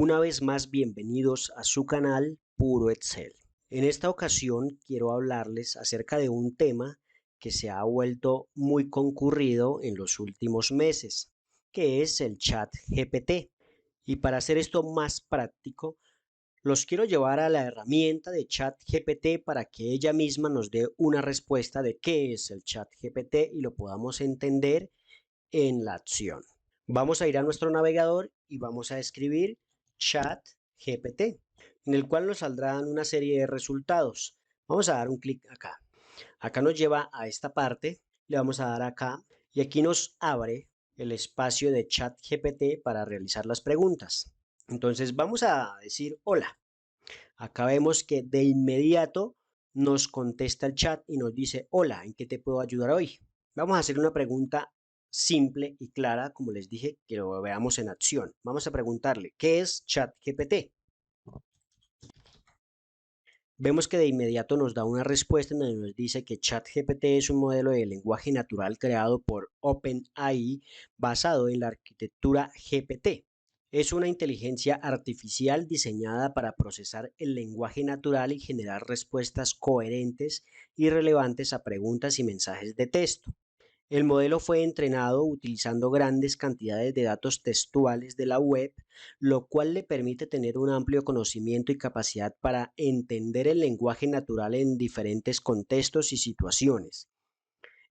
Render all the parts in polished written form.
Una vez más, bienvenidos a su canal Puro Excel. En esta ocasión quiero hablarles acerca de un tema que se ha vuelto muy concurrido en los últimos meses, que es el chat GPT. Y para hacer esto más práctico, los quiero llevar a la herramienta de chat GPT para que ella misma nos dé una respuesta de qué es el chat GPT y lo podamos entender en la acción. Vamos a ir a nuestro navegador y vamos a escribir chat GPT, en el cual nos saldrán una serie de resultados. Vamos a dar un clic acá. Acá nos lleva a esta parte, le vamos a dar acá y aquí nos abre el espacio de chat GPT para realizar las preguntas. Entonces vamos a decir hola. Acá vemos que de inmediato nos contesta el chat y nos dice hola, ¿en qué te puedo ayudar hoy? Vamos a hacer una pregunta simple y clara, como les dije, que lo veamos en acción. Vamos a preguntarle, ¿qué es ChatGPT? Vemos que de inmediato nos da una respuesta en donde nos dice que ChatGPT es un modelo de lenguaje natural creado por OpenAI basado en la arquitectura GPT. Es una inteligencia artificial diseñada para procesar el lenguaje natural y generar respuestas coherentes y relevantes a preguntas y mensajes de texto. El modelo fue entrenado utilizando grandes cantidades de datos textuales de la web, lo cual le permite tener un amplio conocimiento y capacidad para entender el lenguaje natural en diferentes contextos y situaciones.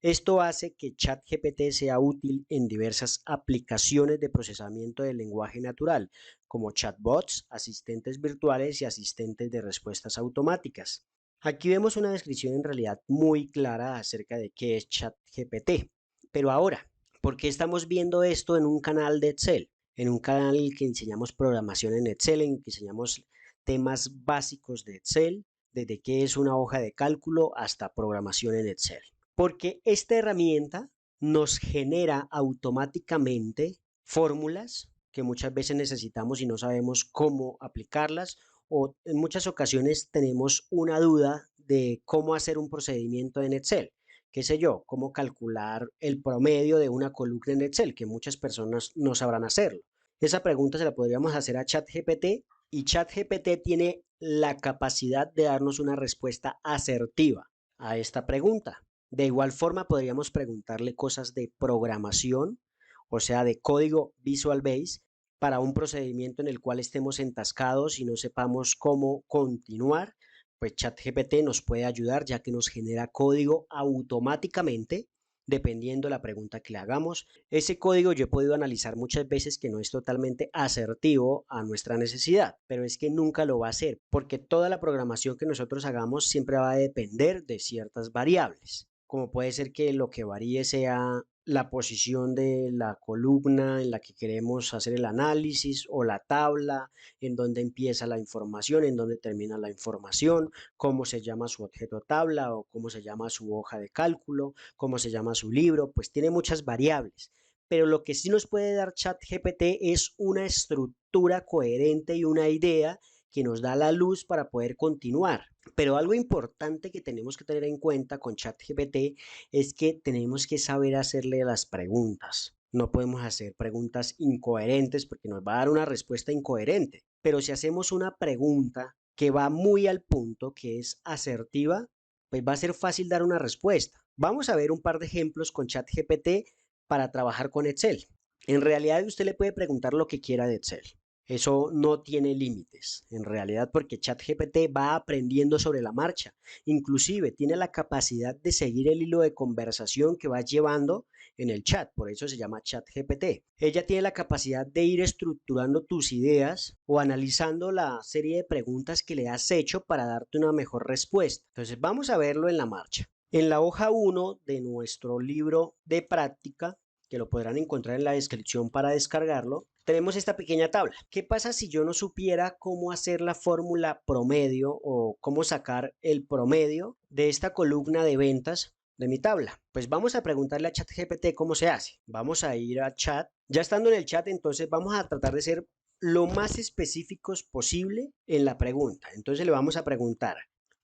Esto hace que ChatGPT sea útil en diversas aplicaciones de procesamiento del lenguaje natural, como chatbots, asistentes virtuales y asistentes de respuestas automáticas. Aquí vemos una descripción en realidad muy clara acerca de qué es ChatGPT. Pero ahora, ¿por qué estamos viendo esto en un canal de Excel? En un canal que enseñamos programación en Excel, en que enseñamos temas básicos de Excel, desde qué es una hoja de cálculo hasta programación en Excel. Porque esta herramienta nos genera automáticamente fórmulas que muchas veces necesitamos y no sabemos cómo aplicarlas, o en muchas ocasiones tenemos una duda de cómo hacer un procedimiento en Excel. Qué sé yo, cómo calcular el promedio de una columna en Excel, que muchas personas no sabrán hacerlo. Esa pregunta se la podríamos hacer a ChatGPT y ChatGPT tiene la capacidad de darnos una respuesta asertiva a esta pregunta. De igual forma, podríamos preguntarle cosas de programación, o sea, de código Visual Basic, para un procedimiento en el cual estemos entascados y no sepamos cómo continuar, pues ChatGPT nos puede ayudar ya que nos genera código automáticamente dependiendo la pregunta que le hagamos. Ese código yo he podido analizar muchas veces que no es totalmente asertivo a nuestra necesidad, pero es que nunca lo va a hacer porque toda la programación que nosotros hagamos siempre va a depender de ciertas variables, como puede ser que lo que varíe sea la posición de la columna en la que queremos hacer el análisis o la tabla, en dónde empieza la información, en dónde termina la información, cómo se llama su objeto tabla o cómo se llama su hoja de cálculo, cómo se llama su libro, pues tiene muchas variables. Pero lo que sí nos puede dar ChatGPT es una estructura coherente y una idea que nos da la luz para poder continuar. Pero algo importante que tenemos que tener en cuenta con ChatGPT es que tenemos que saber hacerle las preguntas. No podemos hacer preguntas incoherentes porque nos va a dar una respuesta incoherente. Pero si hacemos una pregunta que va muy al punto, que es asertiva, pues va a ser fácil dar una respuesta. Vamos a ver un par de ejemplos con ChatGPT para trabajar con Excel. En realidad usted le puede preguntar lo que quiera de Excel. Eso no tiene límites, en realidad, porque ChatGPT va aprendiendo sobre la marcha. Inclusive tiene la capacidad de seguir el hilo de conversación que vas llevando en el chat, por eso se llama ChatGPT. Ella tiene la capacidad de ir estructurando tus ideas o analizando la serie de preguntas que le has hecho para darte una mejor respuesta. Entonces vamos a verlo en la marcha. En la hoja 1 de nuestro libro de práctica, que lo podrán encontrar en la descripción para descargarlo, tenemos esta pequeña tabla. ¿Qué pasa si yo no supiera cómo hacer la fórmula promedio o cómo sacar el promedio de esta columna de ventas de mi tabla? Pues vamos a preguntarle a ChatGPT cómo se hace. Vamos a ir a chat. Ya estando en el chat, entonces vamos a tratar de ser lo más específicos posible en la pregunta. Entonces le vamos a preguntar,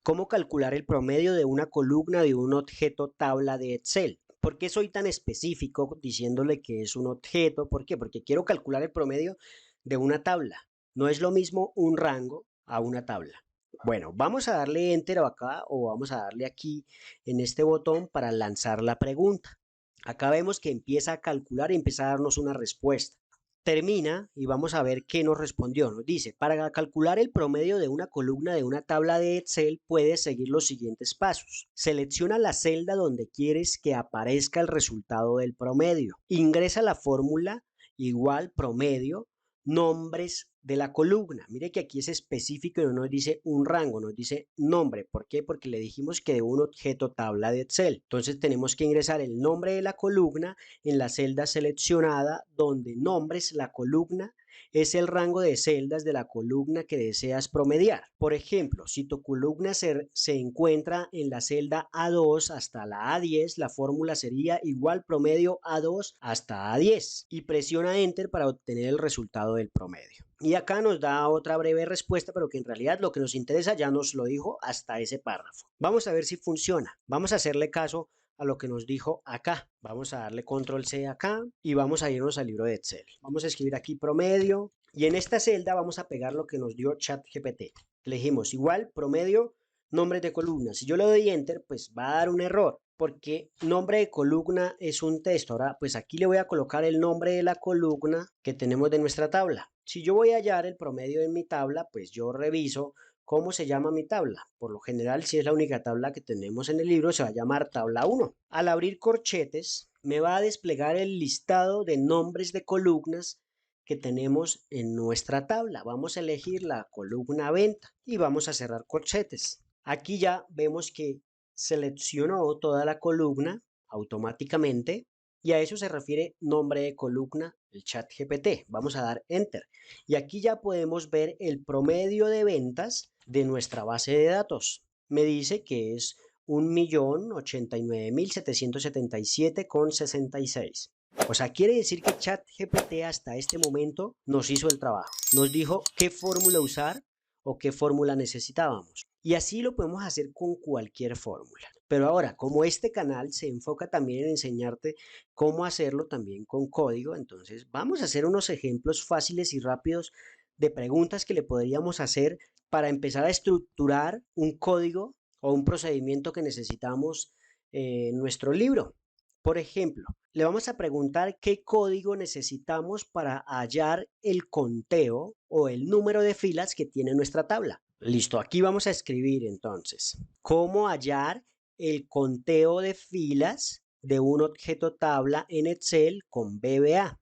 ¿cómo calcular el promedio de una columna de un objeto tabla de Excel? ¿Por qué soy tan específico diciéndole que es un objeto? ¿Por qué? Porque quiero calcular el promedio de una tabla. No es lo mismo un rango a una tabla. Bueno, vamos a darle Enter acá o vamos a darle aquí en este botón para lanzar la pregunta. Acá vemos que empieza a calcular y empieza a darnos una respuesta. Termina y vamos a ver qué nos respondió. Nos dice, para calcular el promedio de una columna de una tabla de Excel, puedes seguir los siguientes pasos. Selecciona la celda donde quieres que aparezca el resultado del promedio. Ingresa la fórmula igual promedio, nombres de la columna. Mire que aquí es específico y no nos dice un rango, nos dice nombre. ¿Por qué? Porque le dijimos que de un objeto tabla de Excel. Entonces tenemos que ingresar el nombre de la columna en la celda seleccionada donde nombres la columna es el rango de celdas de la columna que deseas promediar. Por ejemplo, si tu columna se encuentra en la celda A2 hasta la A10, la fórmula sería igual promedio A2 hasta A10 y presiona Enter para obtener el resultado del promedio. Y acá nos da otra breve respuesta, pero que en realidad lo que nos interesa ya nos lo dijo hasta ese párrafo. Vamos a ver si funciona. Vamos a hacerle caso a lo que nos dijo acá. Vamos a darle control C acá y vamos a irnos al libro de Excel. Vamos a escribir aquí promedio y en esta celda vamos a pegar lo que nos dio ChatGPT. Elegimos igual promedio, nombres de columna. Si yo le doy Enter, pues va a dar un error porque nombre de columna es un texto. Ahora, pues aquí le voy a colocar el nombre de la columna que tenemos de nuestra tabla. Si yo voy a hallar el promedio en mi tabla, pues yo reviso ¿cómo se llama mi tabla? Por lo general, si es la única tabla que tenemos en el libro, se va a llamar tabla 1. Al abrir corchetes, me va a desplegar el listado de nombres de columnas que tenemos en nuestra tabla. Vamos a elegir la columna venta y vamos a cerrar corchetes. Aquí ya vemos que seleccionó toda la columna automáticamente y a eso se refiere nombre de columna, el ChatGPT. Vamos a dar Enter. Y aquí ya podemos ver el promedio de ventas de nuestra base de datos. Me dice que es 1.089.777,66. O sea, quiere decir que ChatGPT hasta este momento nos hizo el trabajo. Nos dijo qué fórmula usar o qué fórmula necesitábamos. Y así lo podemos hacer con cualquier fórmula. Pero ahora, como este canal se enfoca también en enseñarte cómo hacerlo también con código, entonces vamos a hacer unos ejemplos fáciles y rápidos de preguntas que le podríamos hacer para empezar a estructurar un código o un procedimiento que necesitamos en nuestro libro. Por ejemplo, le vamos a preguntar qué código necesitamos para hallar el conteo o el número de filas que tiene nuestra tabla. Listo, aquí vamos a escribir entonces, ¿cómo hallar el conteo de filas de un objeto tabla en Excel con VBA?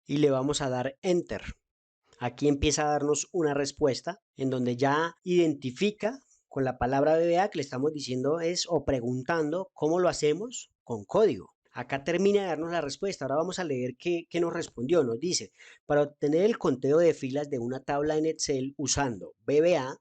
Y le vamos a dar Enter. Aquí empieza a darnos una respuesta en donde ya identifica con la palabra VBA que le estamos diciendo es o preguntando cómo lo hacemos con código. Acá termina de darnos la respuesta. Ahora vamos a leer qué nos respondió. Nos dice, para obtener el conteo de filas de una tabla en Excel usando VBA,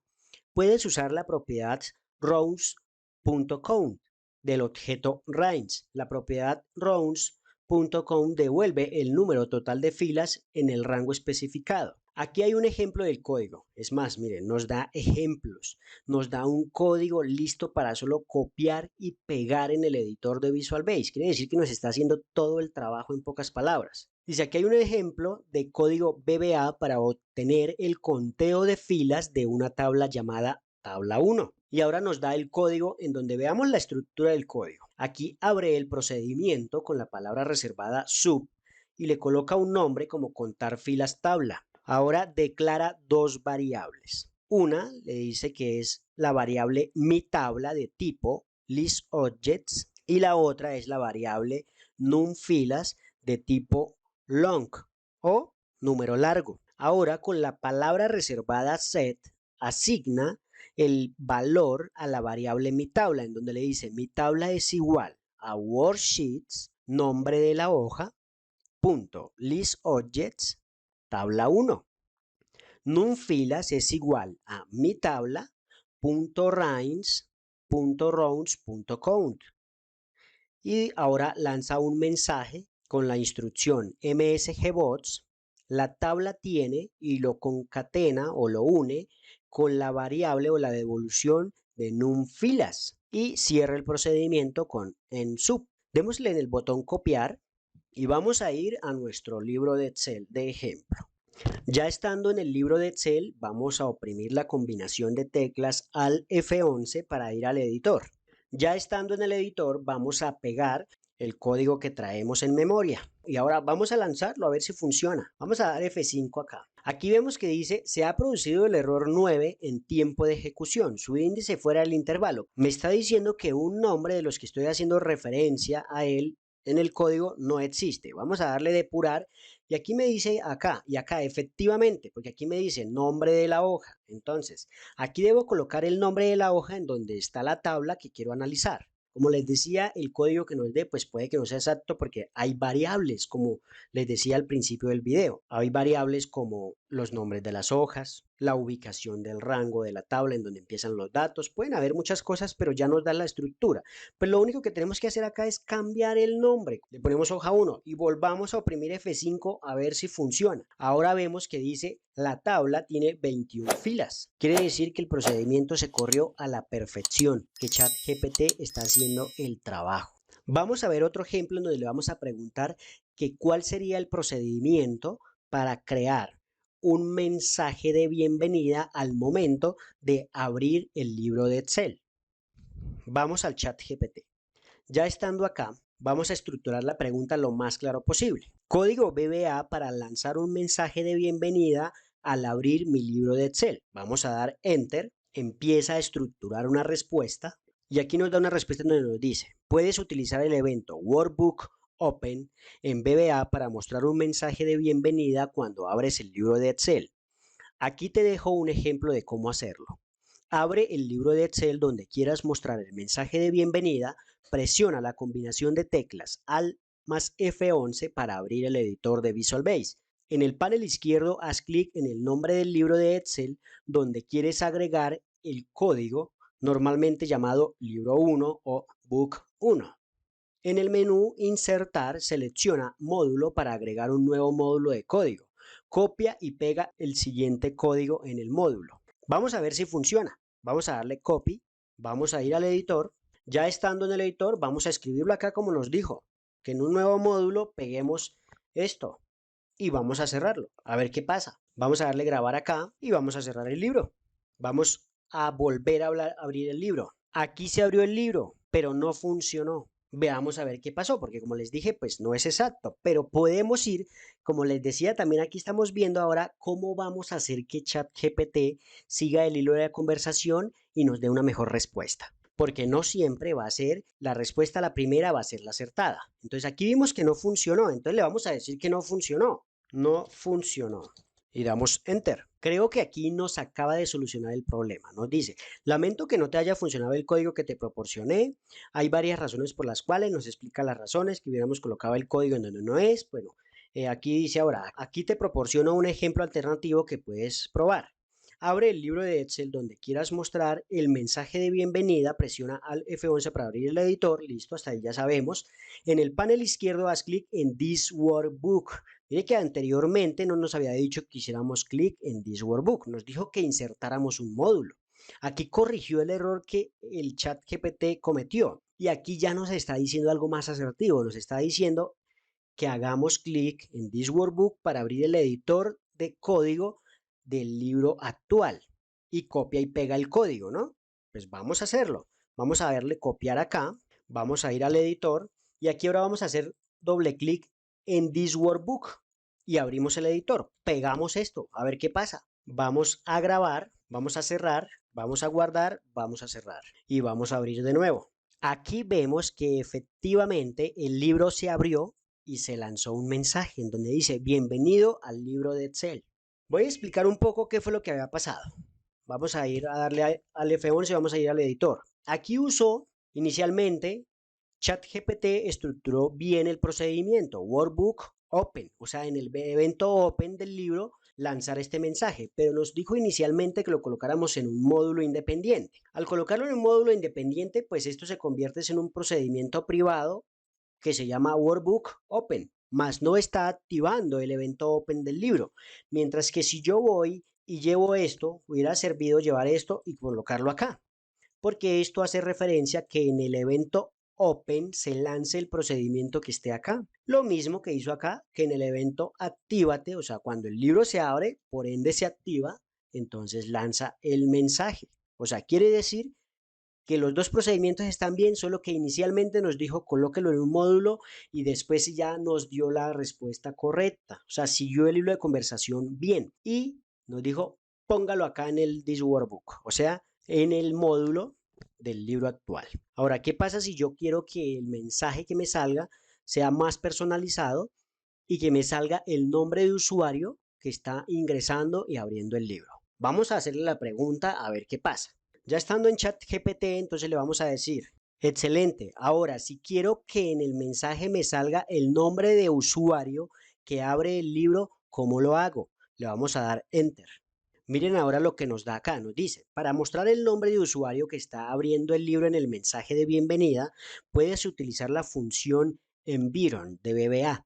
puedes usar la propiedad rows.count del objeto range. La propiedad rows.count devuelve el número total de filas en el rango especificado. Aquí hay un ejemplo del código. Es más, miren, nos da ejemplos. Nos da un código listo para solo copiar y pegar en el editor de Visual Basic. Quiere decir que nos está haciendo todo el trabajo en pocas palabras. Dice, aquí hay un ejemplo de código VBA para obtener el conteo de filas de una tabla llamada tabla 1. Y ahora nos da el código en donde veamos la estructura del código. Aquí abre el procedimiento con la palabra reservada sub y le coloca un nombre como contar filas tabla. Ahora declara dos variables. Una le dice que es la variable mi tabla de tipo listObjects y la otra es la variable numFilas de tipo long o número largo. Ahora con la palabra reservada set asigna el valor a la variable mi tabla en donde le dice mi tabla es igual a worksheets, nombre de la hoja, punto listObjects, tabla 1. numFilas es igual a mi tabla.range.rows.count. Y ahora lanza un mensaje con la instrucción msgbots. La tabla tiene y lo concatena o lo une con la variable o la devolución de numFilas y cierra el procedimiento con ensub. Démosle en el botón copiar y vamos a ir a nuestro libro de Excel de ejemplo. Ya estando en el libro de Excel, vamos a oprimir la combinación de teclas al F11 para ir al editor. Ya estando en el editor, vamos a pegar el código que traemos en memoria. Y ahora vamos a lanzarlo a ver si funciona. Vamos a dar F5 acá. Aquí vemos que dice, se ha producido el error 9 en tiempo de ejecución. Su índice fuera del intervalo. Me está diciendo que un nombre de los que estoy haciendo referencia a él en el código no existe. Vamos a darle depurar y aquí me dice acá y acá efectivamente, porque aquí me dice nombre de la hoja. Entonces, aquí debo colocar el nombre de la hoja en donde está la tabla que quiero analizar. Como les decía, el código que nos dé, pues puede que no sea exacto porque hay variables, como les decía al principio del video. Hay variables como los nombres de las hojas, la ubicación del rango de la tabla en donde empiezan los datos. Pueden haber muchas cosas, pero ya nos da la estructura. Pues lo único que tenemos que hacer acá es cambiar el nombre. Le ponemos hoja 1 y volvamos a oprimir F5 a ver si funciona. Ahora vemos que dice la tabla tiene 21 filas. Quiere decir que el procedimiento se corrió a la perfección, que ChatGPT está haciendo el trabajo. Vamos a ver otro ejemplo en donde le vamos a preguntar que cuál sería el procedimiento para crear un mensaje de bienvenida al momento de abrir el libro de Excel. Vamos al ChatGPT. Ya estando acá, vamos a estructurar la pregunta lo más claro posible. Código BBA para lanzar un mensaje de bienvenida al abrir mi libro de Excel. Vamos a dar Enter, empieza a estructurar una respuesta y aquí nos da una respuesta donde nos dice, puedes utilizar el evento Workbook Open en BBA para mostrar un mensaje de bienvenida cuando abres el libro de Excel. Aquí te dejo un ejemplo de cómo hacerlo. Abre el libro de Excel donde quieras mostrar el mensaje de bienvenida, presiona la combinación de teclas Alt más F11 para abrir el editor de Visual Basic. En el panel izquierdo haz clic en el nombre del libro de Excel donde quieres agregar el código, normalmente llamado libro 1 o book 1. En el menú Insertar, selecciona Módulo para agregar un nuevo módulo de código. Copia y pega el siguiente código en el módulo. Vamos a ver si funciona. Vamos a darle Copy, vamos a ir al editor. Ya estando en el editor, vamos a escribirlo acá como nos dijo, que en un nuevo módulo peguemos esto y vamos a cerrarlo. A ver qué pasa. Vamos a darle Grabar acá y vamos a cerrar el libro. Vamos a volver a abrir el libro. Aquí se abrió el libro, pero no funcionó. Veamos a ver qué pasó, porque como les dije, pues no es exacto, pero podemos ir, como les decía, también aquí estamos viendo ahora cómo vamos a hacer que ChatGPT siga el hilo de la conversación y nos dé una mejor respuesta, porque no siempre va a ser la respuesta, la primera va a ser la acertada. Entonces aquí vimos que no funcionó, entonces le vamos a decir que no funcionó, no funcionó. Y damos Enter. Creo que aquí nos acaba de solucionar el problema. Nos dice, lamento que no te haya funcionado el código que te proporcioné. Hay varias razones por las cuales nos explica las razones que hubiéramos colocado el código en donde no es. Bueno, aquí dice ahora, aquí te proporciono un ejemplo alternativo que puedes probar. Abre el libro de Excel donde quieras mostrar el mensaje de bienvenida, presiona al F11 para abrir el editor, listo, hasta ahí ya sabemos. En el panel izquierdo haz clic en This Workbook. Mire que anteriormente no nos había dicho que hiciéramos clic en This Workbook, nos dijo que insertáramos un módulo. Aquí corrigió el error que el ChatGPT cometió y aquí ya nos está diciendo algo más asertivo, nos está diciendo que hagamos clic en This Workbook para abrir el editor de código del libro actual y copia y pega el código, ¿no? Pues vamos a hacerlo. Vamos a darle copiar acá, vamos a ir al editor y aquí ahora vamos a hacer doble clic en This Workbook y abrimos el editor. Pegamos esto, a ver qué pasa. Vamos a grabar, vamos a cerrar, vamos a guardar, vamos a cerrar y vamos a abrir de nuevo. Aquí vemos que efectivamente el libro se abrió y se lanzó un mensaje en donde dice bienvenido al libro de Excel. Voy a explicar un poco qué fue lo que había pasado. Vamos a ir a darle al F11 y vamos a ir al editor. Aquí usó inicialmente ChatGPT estructuró bien el procedimiento, Workbook Open, o sea, en el evento Open del libro lanzar este mensaje, pero nos dijo inicialmente que lo colocáramos en un módulo independiente. Al colocarlo en un módulo independiente, pues esto se convierte en un procedimiento privado que se llama Workbook Open, más no está activando el evento Open del libro. Mientras que si yo voy y llevo esto, hubiera servido llevar esto y colocarlo acá, porque esto hace referencia que en el evento open se lance el procedimiento que esté acá. Lo mismo que hizo acá, que en el evento actívate, o sea, cuando el libro se abre, por ende se activa, entonces lanza el mensaje. O sea, quiere decir que los dos procedimientos están bien, solo que inicialmente nos dijo colóquelo en un módulo y después ya nos dio la respuesta correcta. O sea, siguió el hilo de conversación bien y nos dijo póngalo acá en el this workbook, o sea, en el módulo del libro actual. Ahora, ¿qué pasa si yo quiero que el mensaje que me salga sea más personalizado y que me salga el nombre de usuario que está ingresando y abriendo el libro? Vamos a hacerle la pregunta a ver qué pasa. Ya estando en ChatGPT, entonces le vamos a decir, excelente, ahora si quiero que en el mensaje me salga el nombre de usuario que abre el libro, ¿cómo lo hago? Le vamos a dar Enter. Miren ahora lo que nos da acá, nos dice, para mostrar el nombre de usuario que está abriendo el libro en el mensaje de bienvenida, puedes utilizar la función environ de VBA,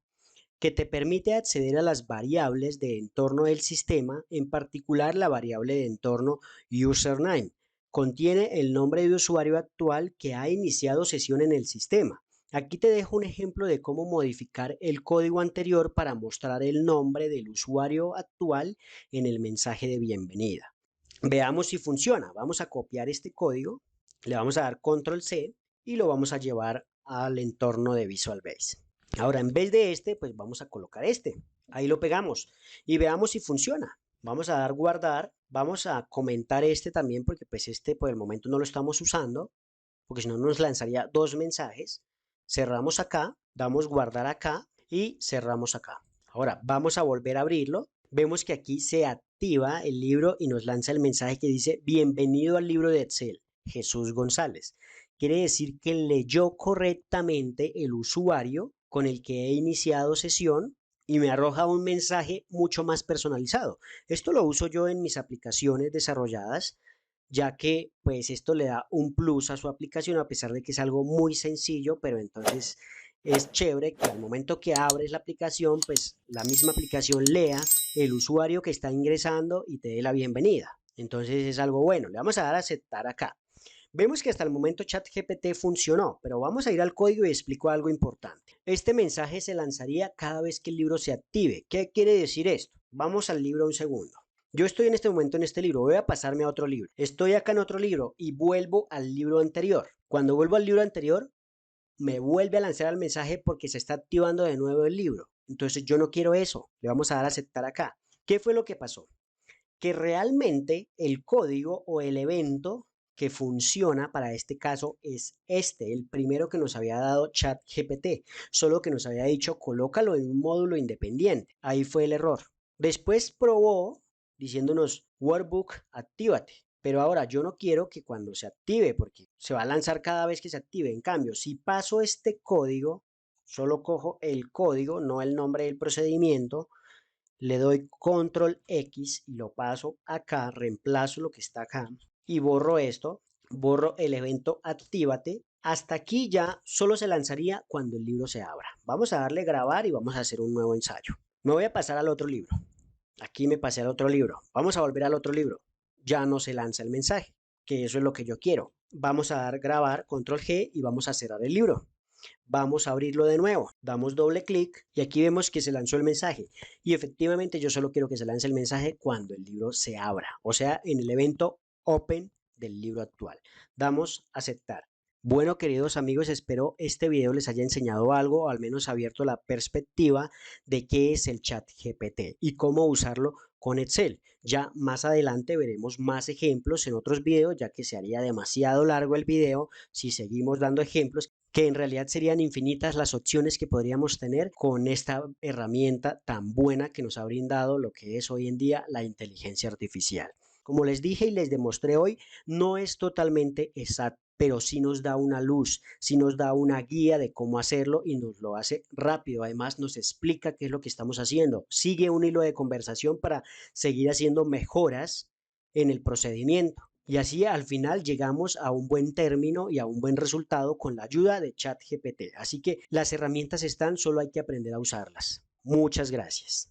que te permite acceder a las variables de entorno del sistema, en particular la variable de entorno username. Contiene el nombre de usuario actual que ha iniciado sesión en el sistema. Aquí te dejo un ejemplo de cómo modificar el código anterior para mostrar el nombre del usuario actual en el mensaje de bienvenida. Veamos si funciona. Vamos a copiar este código, le vamos a dar control C y lo vamos a llevar al entorno de Visual Basic. Ahora, en vez de este, pues vamos a colocar este. Ahí lo pegamos y veamos si funciona. Vamos a dar guardar. Vamos a comentar este también porque pues este por el momento no lo estamos usando, porque si no nos lanzaría dos mensajes. Cerramos acá, damos guardar acá y cerramos acá. Ahora vamos a volver a abrirlo. Vemos que aquí se activa el libro y nos lanza el mensaje que dice bienvenido al libro de Excel, Jesús González. Quiere decir que leyó correctamente el usuario con el que he iniciado sesión y me arroja un mensaje mucho más personalizado. Esto lo uso yo en mis aplicaciones desarrolladas, ya que pues esto le da un plus a su aplicación a pesar de que es algo muy sencillo, pero entonces es chévere que al momento que abres la aplicación, pues la misma aplicación lea el usuario que está ingresando y te dé la bienvenida. Entonces es algo bueno. Le vamos a dar a aceptar acá. Vemos que hasta el momento ChatGPT funcionó, pero vamos a ir al código y explico algo importante. Este mensaje se lanzaría cada vez que el libro se active. ¿Qué quiere decir esto? Vamos al libro un segundo. Yo estoy en este momento en este libro, voy a pasarme a otro libro. Estoy acá en otro libro y vuelvo al libro anterior. Cuando vuelvo al libro anterior, me vuelve a lanzar el mensaje porque se está activando de nuevo el libro. Entonces yo no quiero eso. Le vamos a dar a aceptar acá. ¿Qué fue lo que pasó? Que realmente el código o el evento que funciona para este caso es este, el primero que nos había dado ChatGPT, solo que nos había dicho colócalo en un módulo independiente. Ahí fue el error. Después probó diciéndonos workbook, actívate. Pero ahora yo no quiero que cuando se active, porque se va a lanzar cada vez que se active. En cambio, si paso este código, solo cojo el código, no el nombre del procedimiento, le doy control X y lo paso acá, reemplazo lo que está acá y borro esto, borro el evento actívate. Hasta aquí ya solo se lanzaría cuando el libro se abra. Vamos a darle grabar y vamos a hacer un nuevo ensayo. Me voy a pasar al otro libro. Aquí me pasé al otro libro. Vamos a volver al otro libro. Ya no se lanza el mensaje, que eso es lo que yo quiero. Vamos a dar grabar, control G y vamos a cerrar el libro. Vamos a abrirlo de nuevo, damos doble clic y aquí vemos que se lanzó el mensaje y efectivamente yo solo quiero que se lance el mensaje cuando el libro se abra, o sea, en el evento open del libro actual. Damos aceptar. Bueno, queridos amigos, espero este video les haya enseñado algo o al menos abierto la perspectiva de qué es el ChatGPT y cómo usarlo con Excel. Ya más adelante veremos más ejemplos en otros videos, ya que se haría demasiado largo el video si seguimos dando ejemplos, que en realidad serían infinitas las opciones que podríamos tener con esta herramienta tan buena que nos ha brindado lo que es hoy en día la inteligencia artificial. Como les dije y les demostré hoy, no es totalmente exacto, pero sí nos da una luz, sí nos da una guía de cómo hacerlo y nos lo hace rápido. Además nos explica qué es lo que estamos haciendo. Sigue un hilo de conversación para seguir haciendo mejoras en el procedimiento. Y así al final llegamos a un buen término y a un buen resultado con la ayuda de ChatGPT. Así que las herramientas están, solo hay que aprender a usarlas. Muchas gracias.